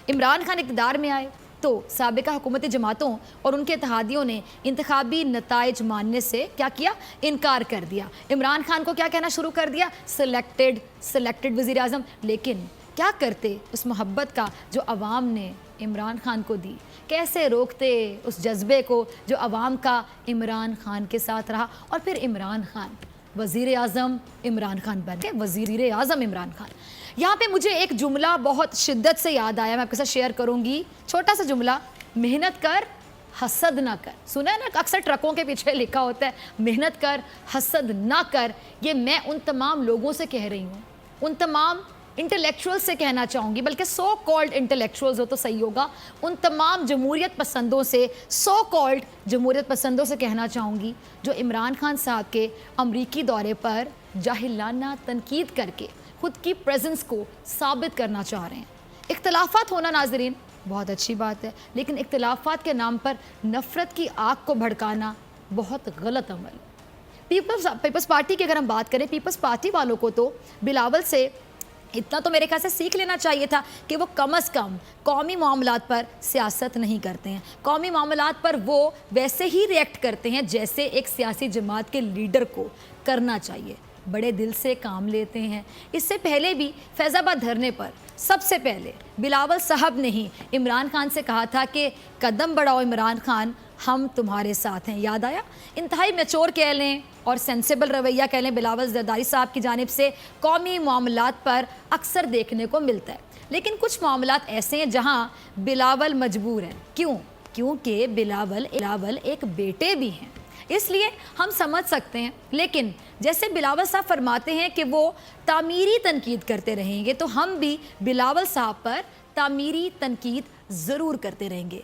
इमरान खान इक़्तिदार में आए तो साबिका हुकूमती जमातों और उनके इत्तेहादियों ने इंतखाबी नताइज मानने से क्या किया, इनकार कर दिया। इमरान खान को क्या कहना शुरू कर दिया, सिलेक्टेड वज़ीर आज़म। लेकिन क्या करते उस मोहब्बत का जो अवाम ने इमरान खान को दी, कैसे रोकते उस जज्बे को जो अवाम का इमरान खान के साथ रहा। और फिर इमरान खान वज़ीर आज़म इमरान खान बने वज़ीर आज़म इमरान खान। यहाँ पे मुझे एक जुमला बहुत शिद्दत से याद आया, मैं आपके साथ शेयर करूँगी। छोटा सा जुमला, मेहनत कर हसद ना कर। सुना है ना, अक्सर ट्रकों के पीछे लिखा होता है मेहनत कर हसद ना कर। ये मैं उन तमाम लोगों से कह रही हूँ, उन तमाम इंटेलेक्चुअल से कहना चाहूँगी, बल्कि सो कॉल्ड इंटेलेक्चुअल्स हो तो सही होगा, उन तमाम जमहूरियत पसंदों से, सो कॉल्ड जमहूरियत पसंदों से कहना चाहूँगी जो इमरान खान साहब के अमरीकी दौरे पर जाहिलाना तनकीद करके खुद की प्रेजेंस को साबित करना चाह रहे हैं। इख्तलाफात होना नाज़रीन बहुत अच्छी बात है, लेकिन इख्तलाफात के नाम पर नफ़रत की आग को भड़काना बहुत गलत अमल। पीपल्स पार्टी की अगर हम बात करें, पीपल्स पार्टी वालों को तो बिलावल से इतना तो मेरे ख्याल से सीख लेना चाहिए था कि वो कम अज़ कम कौमी मामलात पर सियासत नहीं करते हैं। कौमी मामलात पर वो वैसे ही रिएक्ट करते हैं जैसे एक सियासी जमात के लीडर को करना चाहिए, बड़े दिल से काम लेते हैं। इससे पहले भी फैज़ाबाद धरने पर सबसे पहले बिलावल साहब ने ही इमरान खान से कहा था कि कदम बढ़ाओ इमरान खान, हम तुम्हारे साथ हैं। याद आया, इंतहाई मैच्योर कह लें और सेंसिबल रवैया कह लें बिलावल ज़रदारी साहब की जानिब से कौमी मामलात पर अक्सर देखने को मिलता है। लेकिन कुछ मामलात ऐसे हैं जहां बिलावल मजबूर हैं। क्यों? क्योंकि बिलावल एक बेटे भी हैं, इसलिए हम समझ सकते हैं। लेकिन जैसे बिलावल साहब फरमाते हैं कि वो तामीरी तनकीद करते रहेंगे, तो हम भी बिलावल साहब पर तामीरी तनकीद ज़रूर करते रहेंगे।